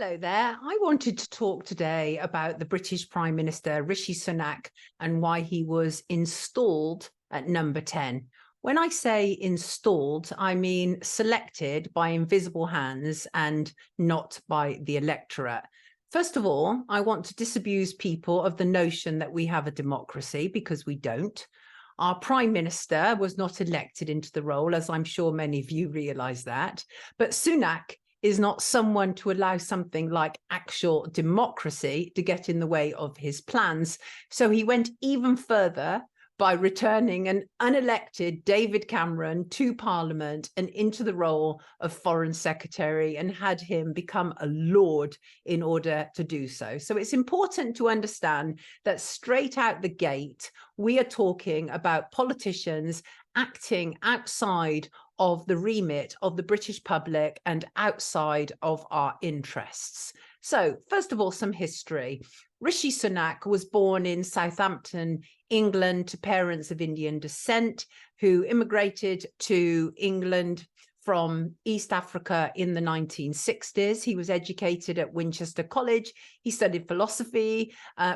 Hello there. I wanted to talk today about the British Prime Minister, Rishi Sunak, and why he was installed at number 10. When I say installed, I mean selected by invisible hands and not by the electorate. First of all, I want to disabuse people of the notion that we have a democracy, because we don't. Our Prime Minister was not elected into the role, as I'm sure many of you realise that. But Sunak is not someone to allow something like actual democracy to get in the way of his plans. So he went even further by returning an unelected David Cameron to Parliament and into the role of Foreign Secretary, and had him become a Lord in order to do so. So it's important to understand that straight out the gate, we are talking about politicians acting outside of the remit of the British public and outside of our interests. So, first of all, some history. Rishi Sunak was born in Southampton, England, to parents of Indian descent who immigrated to England from East Africa in the 1960s. He was educated at Winchester College. He studied philosophy,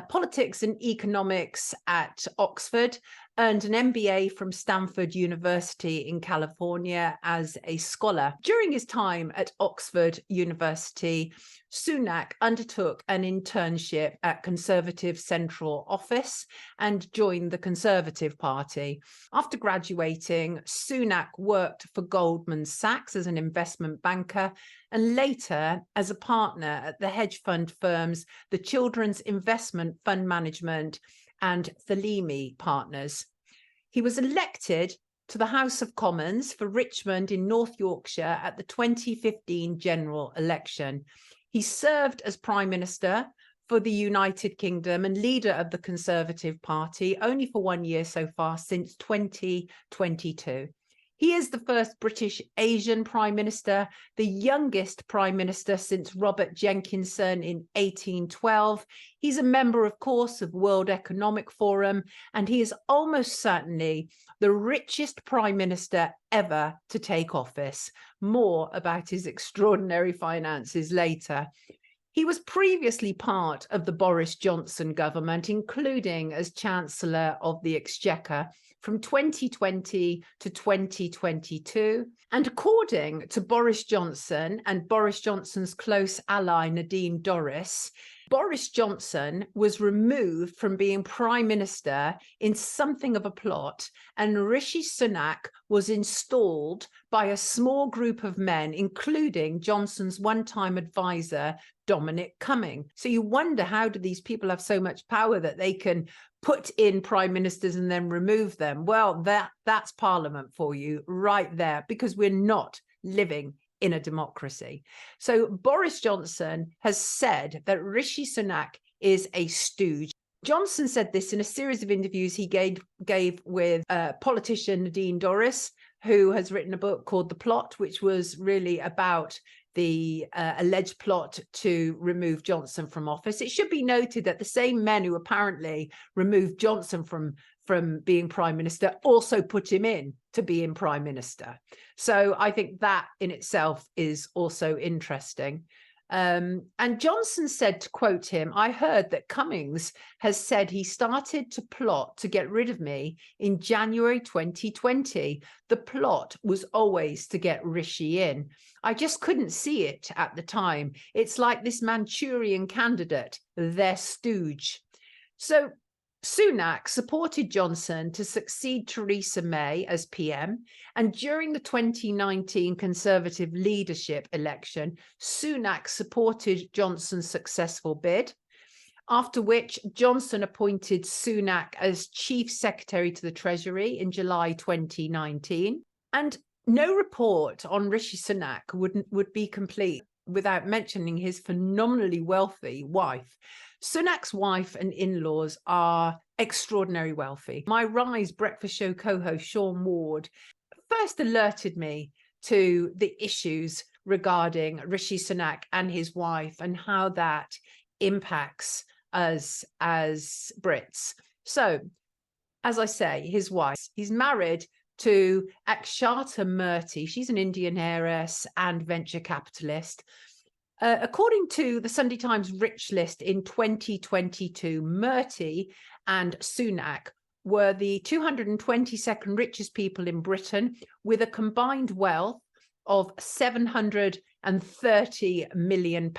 politics and economics at Oxford, earned an MBA from Stanford University in California as a scholar. During his time at Oxford University, Sunak undertook an internship at Conservative Central Office and joined the Conservative Party. After graduating, Sunak worked for Goldman Sachs as an investment banker and later as a partner at the hedge fund firms, the Children's Investment Fund Management and Theleme Partners. He was elected to the House of Commons for Richmond in North Yorkshire at the 2015 general election. He served as Prime Minister for the United Kingdom and leader of the Conservative Party only for 1 year so far, since 2022. He is the first British Asian Prime Minister, the youngest Prime Minister since Robert Jenkinson in 1812. He's a member, of course, of World Economic Forum, and he is almost certainly the richest Prime Minister ever to take office. More about his extraordinary finances later. He was previously part of the Boris Johnson government, including as Chancellor of the Exchequer from 2020 to 2022. And according to Boris Johnson and Boris Johnson's close ally, Nadine Dorries, Boris Johnson was removed from being Prime Minister in something of a plot, and Rishi Sunak was installed by a small group of men, including Johnson's one-time advisor, Dominic Cumming. So you wonder, how do these people have so much power that they can put in prime ministers and then remove them? Well, that's Parliament for you right there, because we're not living in a democracy. So Boris Johnson has said that Rishi Sunak is a stooge. Johnson said this in a series of interviews he gave with politician Nadine Dorries, who has written a book called The Plot, which was really about the alleged plot to remove Johnson from office. It should be noted that the same men who apparently removed Johnson from being Prime Minister also put him in to being Prime Minister. So I think that in itself is also interesting. And Johnson said, to quote him, "I heard that Cummings has said he started to plot to get rid of me in January 2020. The plot was always to get Rishi in. I just couldn't see it at the time. It's like this Manchurian candidate, their stooge." So Sunak supported Johnson to succeed Theresa May as PM, and during the 2019 Conservative leadership election, Sunak supported Johnson's successful bid, after which Johnson appointed Sunak as Chief Secretary to the Treasury in July 2019. And no report on Rishi Sunak would be complete without mentioning his phenomenally wealthy wife. Sunak's wife and in-laws are extraordinarily wealthy. My Rise breakfast show co-host Sean Ward first alerted me to the issues regarding Rishi Sunak and his wife and how that impacts us as Brits. So, as I say, his wife, he's married to Akshata Murthy. She's an Indian heiress and venture capitalist. According to the Sunday Times Rich List in 2022, Murty and Sunak were the 222nd richest people in Britain, with a combined wealth of £730 million.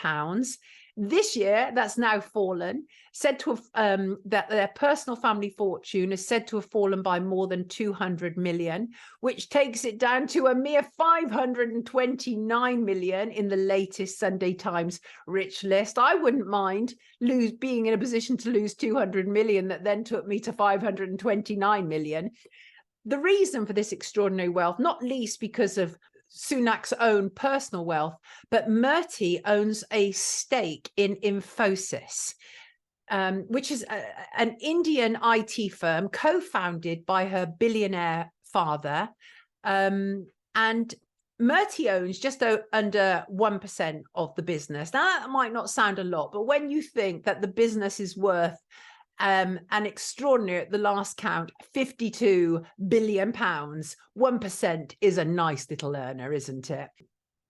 This year, that's now fallen, said to have that their personal family fortune is said to have fallen by more than 200 million, which takes it down to a mere 529 million in the latest Sunday Times Rich List. I wouldn't mind being in a position to lose 200 million that then took me to 529 million. The reason for this extraordinary wealth, not least because of Sunak's own personal wealth, but Murty owns a stake in Infosys, which is an Indian IT firm co-founded by her billionaire father. And Murty owns just under 1% of the business. Now, that might not sound a lot, but when you think that the business is worth an extraordinary, at the last count, £52 billion, 1% is a nice little earner, isn't it?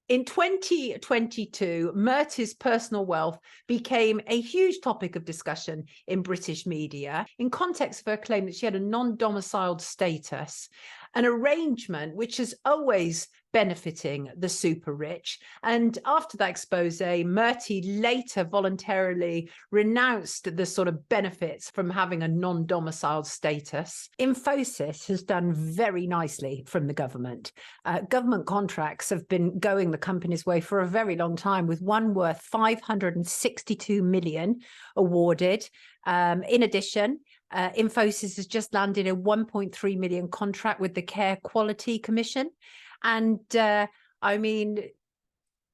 In 2022, Murty's personal wealth became a huge topic of discussion in British media in context of her claim that she had a non-domiciled status, an arrangement which is always benefiting the super rich. And after that expose, Murty later voluntarily renounced the sort of benefits from having a non-domiciled status. Infosys has done very nicely from the government. Government contracts have been going the company's way for a very long time, with one worth 562 million awarded. In addition, Infosys has just landed a 1.3 million contract with the Care Quality Commission. And I mean,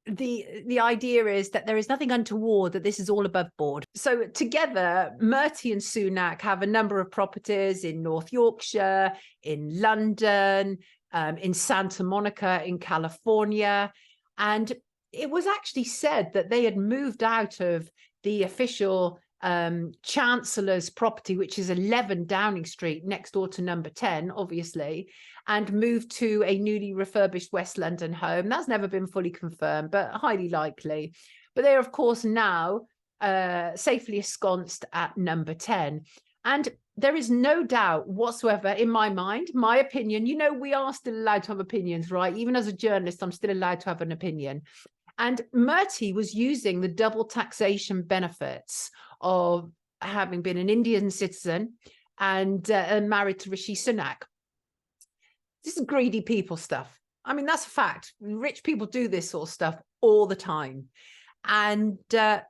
the idea is that there is nothing untoward, that this is all above board. So together, Murty and Sunak have a number of properties in North Yorkshire, in London, in Santa Monica, in California. And it was actually said that they had moved out of the official Chancellor's property, which is 11 Downing Street, next door to number 10, obviously, and moved to a newly refurbished West London home. That's never been fully confirmed, but highly likely. But they're, of course, now safely ensconced at number 10. And there is no doubt whatsoever in my mind, my opinion, you know, we are still allowed to have opinions, right? Even as a journalist, I'm still allowed to have an opinion. And Murty was using the double taxation benefits of having been an Indian citizen and married to Rishi Sunak. This is greedy people stuff. I mean, that's a fact. Rich people do this sort of stuff all the time. And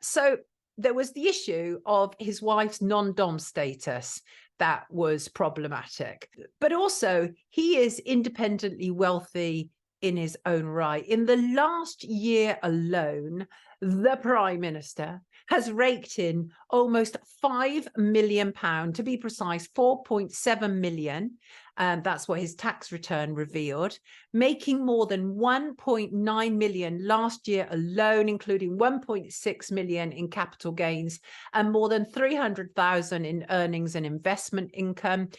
so there was the issue of his wife's non-dom status that was problematic. But also, he is independently wealthy in his own right. In the last year alone, the Prime Minister has raked in almost £5 million, to be precise, 4.7 million. That's what his tax return revealed, making more than 1.9 million last year alone, including 1.6 million in capital gains and more than 300,000 in earnings and investment income.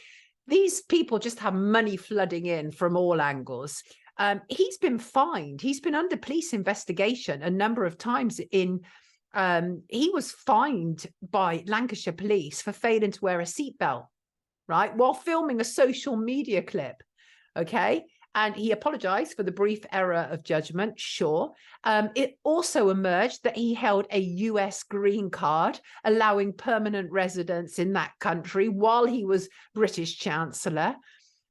These people just have money flooding in from all angles. He's been fined. He's been under police investigation a number of times. He was fined by Lancashire police for failing to wear a seatbelt, right, while filming a social media clip. Okay. And he apologized for the brief error of judgment, sure. It also emerged that he held a US green card, allowing permanent residence in that country while he was British Chancellor.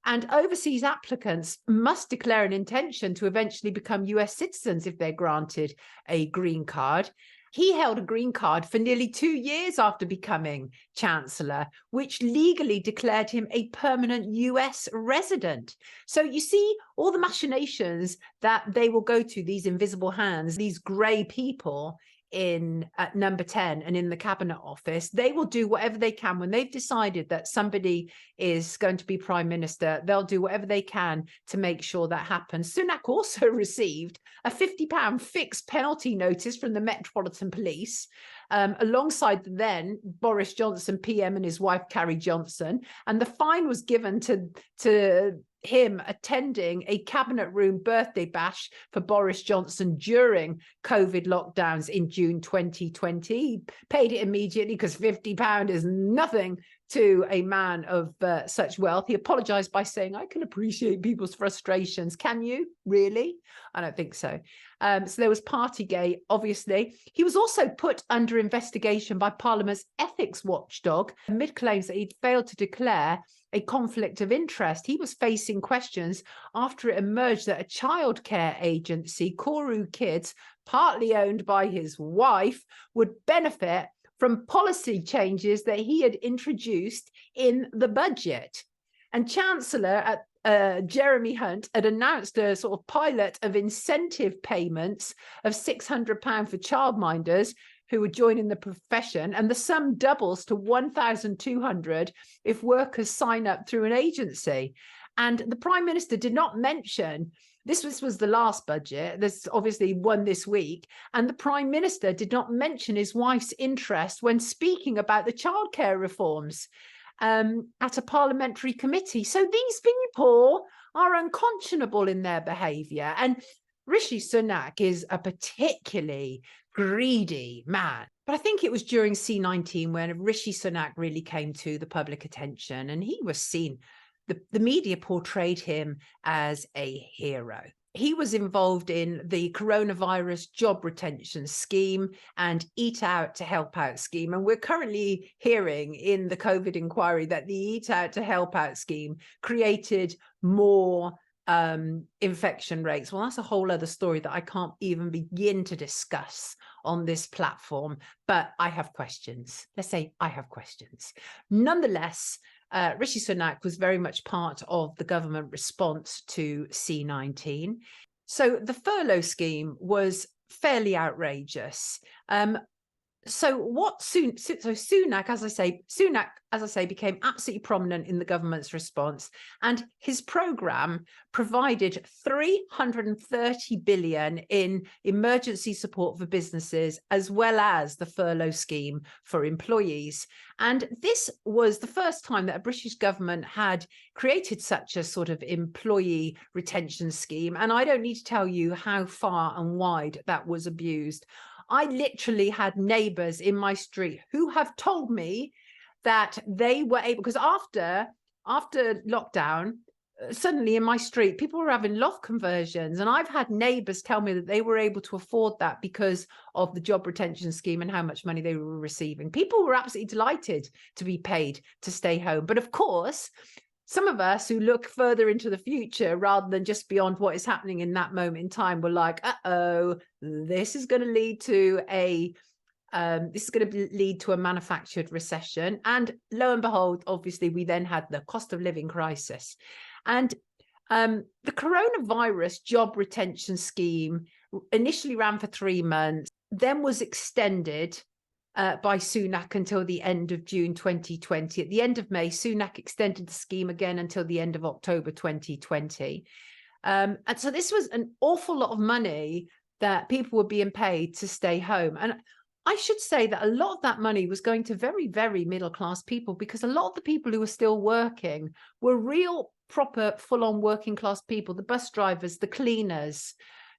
And overseas applicants must declare an intention to eventually become US citizens if they're granted a green card. He held a green card for nearly 2 years after becoming Chancellor, which legally declared him a permanent US resident. So you see all the machinations that they will go to, these invisible hands, these grey people at number 10 and in the Cabinet Office. They will do whatever they can when they've decided that somebody is going to be Prime Minister. They'll do whatever they can to make sure that happens. Sunak also received a £50 fixed penalty notice from the Metropolitan Police, alongside then Boris Johnson PM and his wife Carrie Johnson, and the fine was given to him attending a cabinet room birthday bash for Boris Johnson during COVID lockdowns in June 2020. He paid it immediately because £50 is nothing to a man of such wealth. He apologized by saying, I can appreciate people's frustrations. Can you really? I don't think so. So there was Partygate, obviously. He was also put under investigation by Parliament's ethics watchdog amid claims that he'd failed to declare a conflict of interest. He was facing questions after it emerged that a childcare agency, Koru Kids, partly owned by his wife, would benefit from policy changes that he had introduced in the budget. And Chancellor Jeremy Hunt had announced a sort of pilot of incentive payments of £600 for childminders who would join in the profession, and the sum doubles to £1,200 if workers sign up through an agency. And the Prime Minister did not mention, this was the last budget, there's obviously one this week, and the Prime Minister did not mention his wife's interest when speaking about the childcare reforms at a parliamentary committee. So these people are unconscionable in their behaviour. And Rishi Sunak is a particularly greedy man. But I think it was during C19 when Rishi Sunak really came to the public attention, and he was seen, the media portrayed him as a hero. He was involved in the coronavirus job retention scheme and Eat Out to Help Out scheme. And we're currently hearing in the COVID inquiry that the Eat Out to Help Out scheme created more infection rates. Well, that's a whole other story that I can't even begin to discuss on this platform, but I have questions. Let's say I have questions. Nonetheless, Rishi Sunak was very much part of the government response to C19. So the furlough scheme was fairly outrageous. Sunak, as I say, became absolutely prominent in the government's response, and his programme provided 330 billion in emergency support for businesses, as well as the furlough scheme for employees. And this was the first time that a British government had created such a sort of employee retention scheme. And I don't need to tell you how far and wide that was abused. I literally had neighbours in my street who have told me that they were able, because after lockdown, suddenly in my street, people were having loft conversions. And I've had neighbours tell me that they were able to afford that because of the job retention scheme and how much money they were receiving. People were absolutely delighted to be paid to stay home. But of course, some of us who look further into the future rather than just beyond what is happening in that moment in time, we're like, this is going to lead to a manufactured recession. And lo and behold, obviously, we then had the cost of living crisis. And the coronavirus job retention scheme initially ran for 3 months, then was extended by Sunak until the end of June 2020. At the end of May, Sunak extended the scheme again until the end of October 2020. And so this was an awful lot of money that people were being paid to stay home. And I should say that a lot of that money was going to very, very middle-class people, because a lot of the people who were still working were real, proper, full-on working-class people, the bus drivers, the cleaners,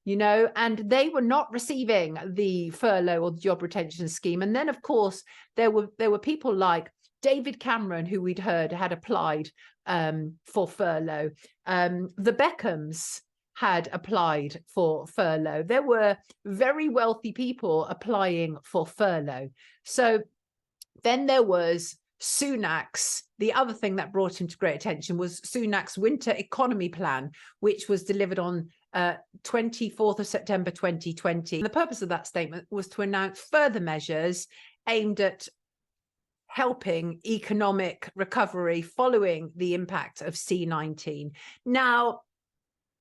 and they were not receiving the furlough or the job retention scheme. And then, of course, there were people like David Cameron, who we'd heard had applied for furlough. The Beckhams had applied for furlough. There were very wealthy people applying for furlough. So then there was Sunak's, the other thing that brought him to great attention was Sunak's winter economy plan, which was delivered on 24th of September 2020. The purpose of that statement was to announce further measures aimed at helping economic recovery following the impact of C19. Now,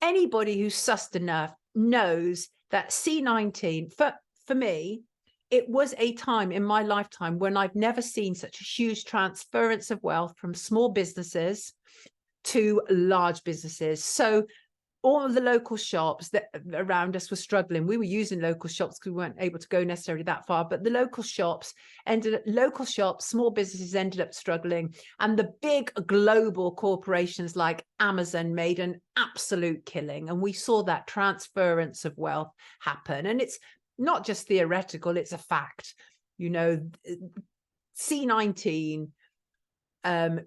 anybody who's sussed enough knows that C19, for me, it was a time in my lifetime when I've never seen such a huge transference of wealth from small businesses to large businesses. So all of the local shops that around us were struggling. We were using local shops because we weren't able to go necessarily that far, but the local shops, small businesses ended up struggling. And the big global corporations like Amazon made an absolute killing. And we saw that transference of wealth happen. And it's not just theoretical, it's a fact. You know, C19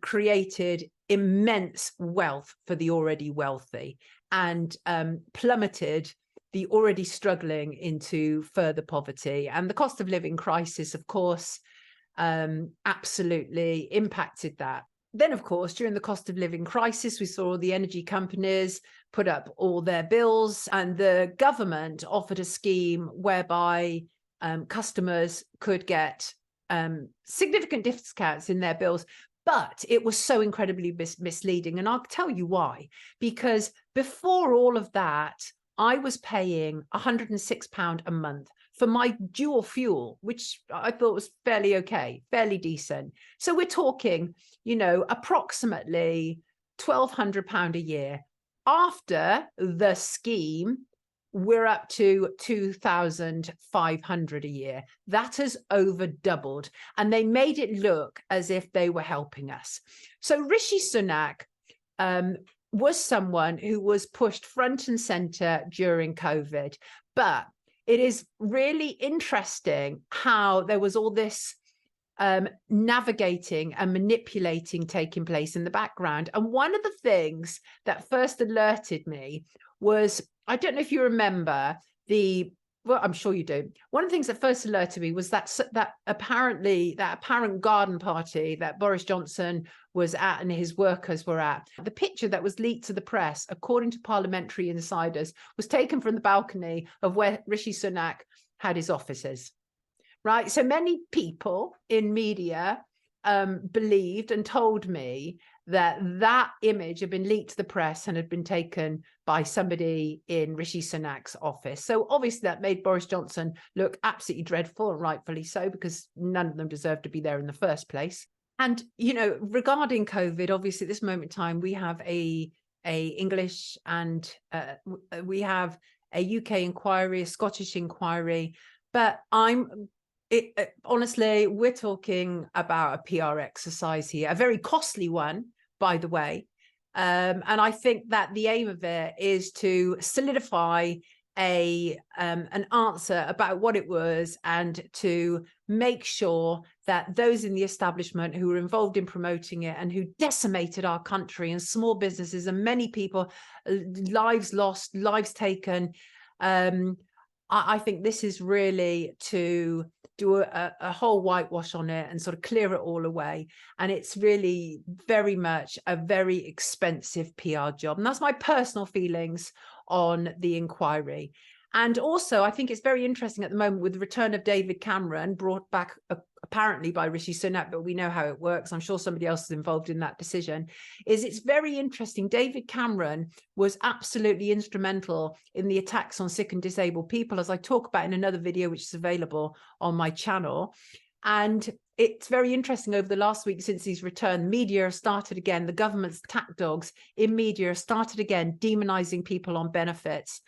created immense wealth for the already wealthy and plummeted the already struggling into further poverty. And the cost of living crisis, of course, absolutely impacted that. Then, of course, during the cost of living crisis, we saw all the energy companies put up all their bills, and the government offered a scheme whereby customers could get significant discounts in their bills. But it was so incredibly misleading. And I'll tell you why. Because before all of that, I was paying £106 a month for my dual fuel, which I thought was fairly okay, fairly decent. So we're talking, you know, approximately £1,200 a year. After the scheme, we're up to 2,500 a year. That has over doubled, and they made it look as if they were helping us. So Rishi Sunak was someone who was pushed front and center during COVID, but it is really interesting how there was all this navigating and manipulating taking place in the background. And one of the things that first alerted me was, I don't know if you remember well, I'm sure you do. One of the things that first alerted me was that apparent garden party that Boris Johnson was at and his workers were at. The picture that was leaked to the press, according to parliamentary insiders, was taken from the balcony of where Rishi Sunak had his offices. Right. So many people in media believed and told me that that image had been leaked to the press and had been taken by somebody in Rishi Sunak's office. So obviously that made Boris Johnson look absolutely dreadful, and rightfully so, because none of them deserved to be there in the first place. And, you know, regarding COVID, obviously at this moment in time, we have a English and we have a UK inquiry, a Scottish inquiry, but honestly, we're talking about a PR exercise here, a very costly one, by the way. And I think that the aim of it is to solidify an answer about what it was, and to make sure that those in the establishment who were involved in promoting it and who decimated our country and small businesses and many people, lives lost, lives taken, I think this is really to do a whole whitewash on it and sort of clear it all away. And it's really very much a very expensive PR job. And that's my personal feelings on the inquiry. And also, I think it's very interesting at the moment with the return of David Cameron, brought back apparently by Rishi Sunak, but we know how it works. I'm sure somebody else is involved in that decision. It's very interesting. David Cameron was absolutely instrumental in the attacks on sick and disabled people, as I talk about in another video, which is available on my channel. And it's very interesting, over the last week since he's returned, media have started again, the government's attack dogs in media have started again, demonizing people on benefits.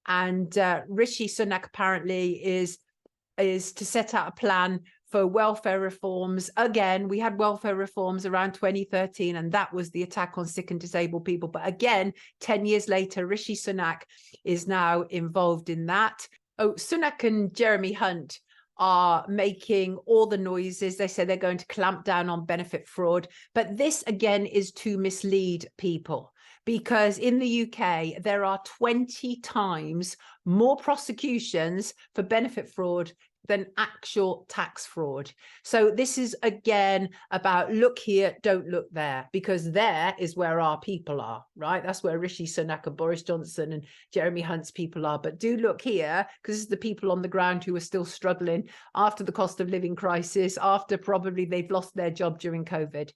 And Rishi Sunak apparently is to set out a plan for welfare reforms. Again, we had welfare reforms around 2013, and that was the attack on sick and disabled people. But again, 10 years later, Rishi Sunak is now involved in that. Oh, Sunak and Jeremy Hunt are making all the noises. They say they're going to clamp down on benefit fraud. But this, again, is to mislead people. Because in the UK, there are 20 times more prosecutions for benefit fraud than actual tax fraud. So this is, again, about look here, don't look there, because there is where our people are, right? That's where Rishi Sunak and Boris Johnson and Jeremy Hunt's people are. But do look here, because this is the people on the ground who are still struggling after the cost of living crisis, after probably they've lost their job during COVID.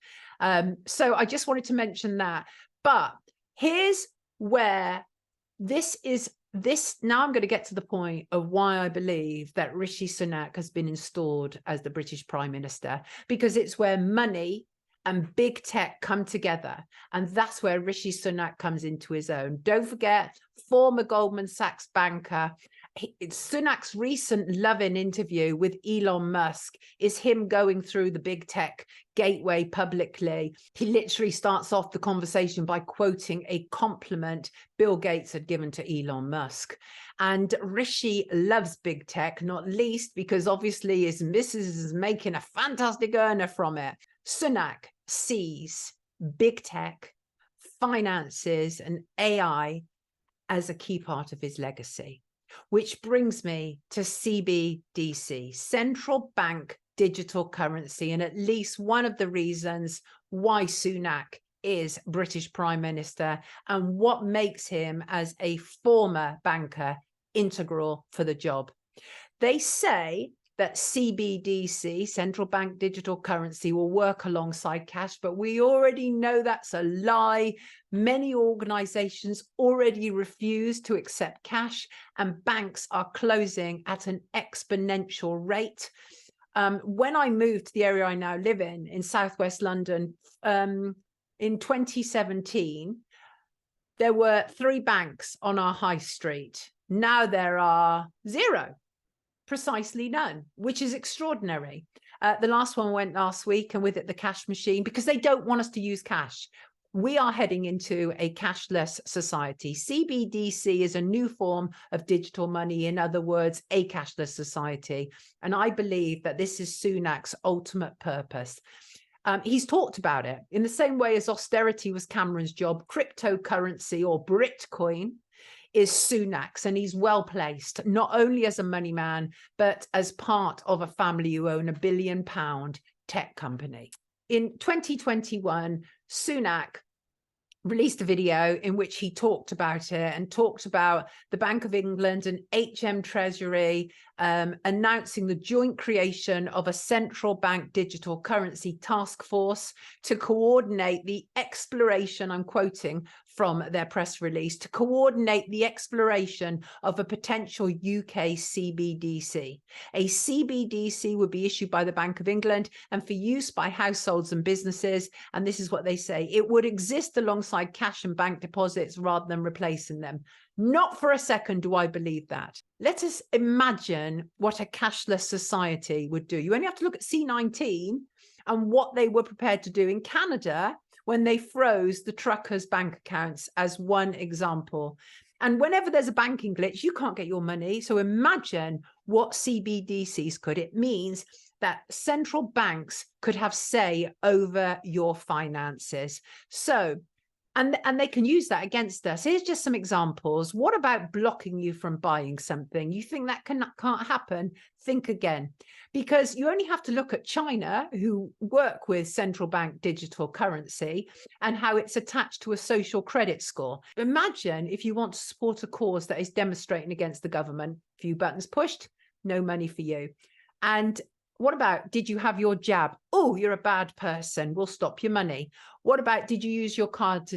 So I just wanted to mention that. But here's where now I'm going to get to the point of why I believe that Rishi Sunak has been installed as the British Prime Minister, because it's where money and big tech come together. And that's where Rishi Sunak comes into his own. Don't forget, former Goldman Sachs banker. Sunak's recent Lovin interview with Elon Musk is him going through the big tech gateway publicly. He literally starts off the conversation by quoting a compliment Bill Gates had given to Elon Musk. And Rishi loves big tech, not least because obviously his missus is making a fantastic earner from it. Sunak sees big tech, finances, and AI as a key part of his legacy, which brings me to CBDC, central bank digital currency, and at least one of the reasons why Sunak is British Prime Minister and what makes him, as a former banker, integral for the job. They say that CBDC, central bank digital currency, will work alongside cash, but we already know that's a lie. Many organizations already refuse to accept cash, and banks are closing at an exponential rate. When I moved to the area I now live in Southwest London, in 2017, there were 3 banks on our high street. Now there are 0. Precisely none, which is extraordinary. The last one went last week, and with it the cash machine, because they don't want us to use cash. We are heading into a cashless society. CBDC is a new form of digital money, in other words, a cashless society. And I believe that this is Sunak's ultimate purpose. He's talked about it in the same way as austerity was Cameron's job. Cryptocurrency, or Britcoin, is Sunak's, and he's well placed, not only as a money man, but as part of a family who own £1 billion tech company. In 2021, Sunak released a video in which he talked about it and talked about the Bank of England and HM Treasury announcing the joint creation of a central bank digital currency task force to coordinate the exploration, I'm quoting from their press release, to coordinate the exploration of a potential UK CBDC. A CBDC would be issued by the Bank of England and for use by households and businesses. And this is what they say: it would exist alongside cash and bank deposits rather than replacing them. Not for a second do I believe that. Let us imagine what a cashless society would do. You only have to look at C19 and what they were prepared to do in Canada when they froze the truckers' bank accounts, as one example. And whenever there's a banking glitch, you can't get your money. So imagine what CBDCs could. It means that central banks could have say over your finances. So, and they can use that against us. Here's just some examples. What about blocking you from buying something? You think that can't happen? Think again. Because you only have to look at China, who work with central bank digital currency, and how it's attached to a social credit score. Imagine if you want to support a cause that is demonstrating against the government. Few buttons pushed, no money for you. And what about, did you have your jab? Oh, you're a bad person. We'll stop your money. What about, did you use your card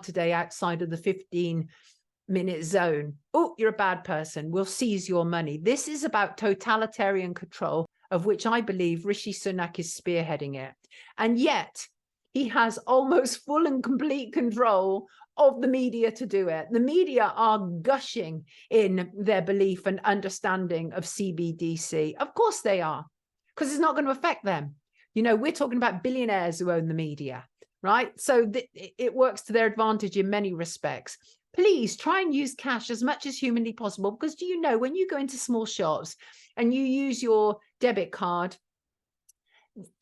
today outside of the 15-minute zone? Oh, you're a bad person. We'll seize your money. This is about totalitarian control, of which I believe Rishi Sunak is spearheading it. And yet he has almost full and complete control of the media to do it. The media are gushing in their belief and understanding of CBDC. Of course they are, because it's not going to affect them. You know, we're talking about billionaires who own the media, right? So it works to their advantage in many respects. Please try and use cash as much as humanly possible, because do you know, when you go into small shops and you use your debit card,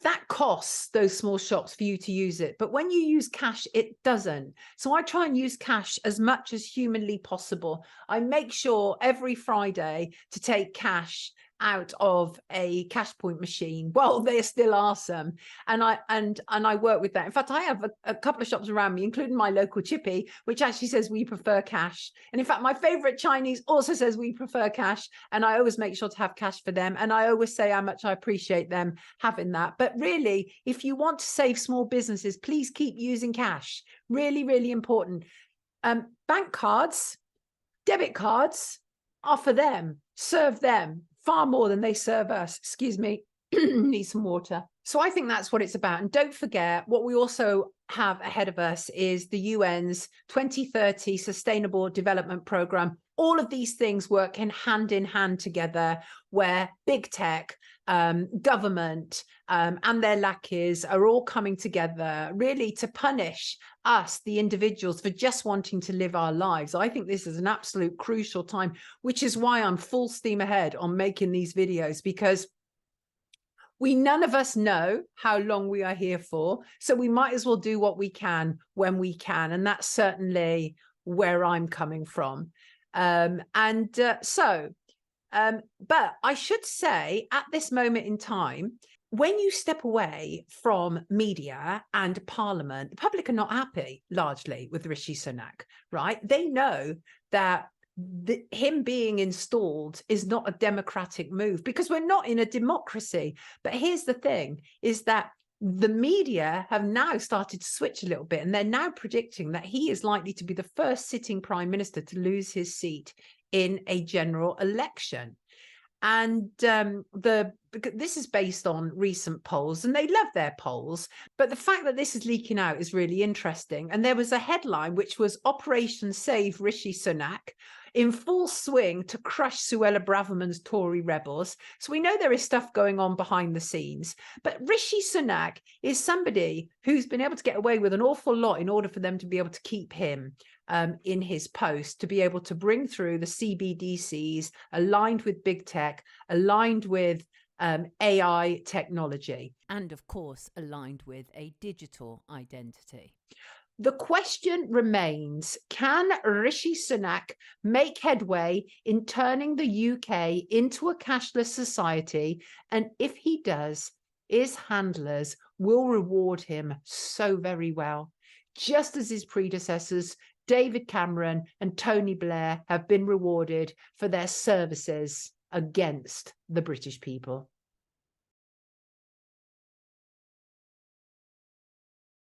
that costs those small shops for you to use it. But when you use cash, it doesn't. So I try and use cash as much as humanly possible. I make sure every Friday to take cash out of a cash point machine. Well, they still are some, and I work with that. In fact, I have a couple of shops around me, including my local Chippy, which actually says we prefer cash. And in fact, my favorite Chinese also says we prefer cash, and I always make sure to have cash for them, and I always say how much I appreciate them having that. But really, if you want to save small businesses, please keep using cash. Really, really important. Bank cards, debit cards are for them, serve them far more than they serve us. Excuse me. Need some water. So I think that's what it's about. And don't forget, what we also have ahead of us is the UN's 2030 Sustainable Development Programme. All of these things work in hand together, where big tech, government, and their lackeys are all coming together really to punish us, the individuals, for just wanting to live our lives. I think this is an absolute crucial time, which is why I'm full steam ahead on making these videos, because none of us know how long we are here for. So we might as well do what we can when we can. And that's certainly where I'm coming from. But I should say, at this moment in time, when you step away from media and parliament, the public are not happy largely with Rishi Sunak, right? They know that him being installed is not a democratic move, because we're not in a democracy. But here's the thing, is that the media have now started to switch a little bit, and they're now predicting that he is likely to be the first sitting prime minister to lose his seat in a general election. And this is based on recent polls, and they love their polls. But the fact that this is leaking out is really interesting. And there was a headline which was Operation Save Rishi Sunak, in full swing to crush Suella Braverman's Tory rebels. So we know there is stuff going on behind the scenes. But Rishi Sunak is somebody who's been able to get away with an awful lot in order for them to be able to keep him in his post, to be able to bring through the CBDCs aligned with big tech, aligned with AI technology, and of course aligned with a digital identity. The question remains, can Rishi Sunak make headway in turning the UK into a cashless society? And if he does, his handlers will reward him so very well, just as his predecessors, David Cameron and Tony Blair, have been rewarded for their services against the British people.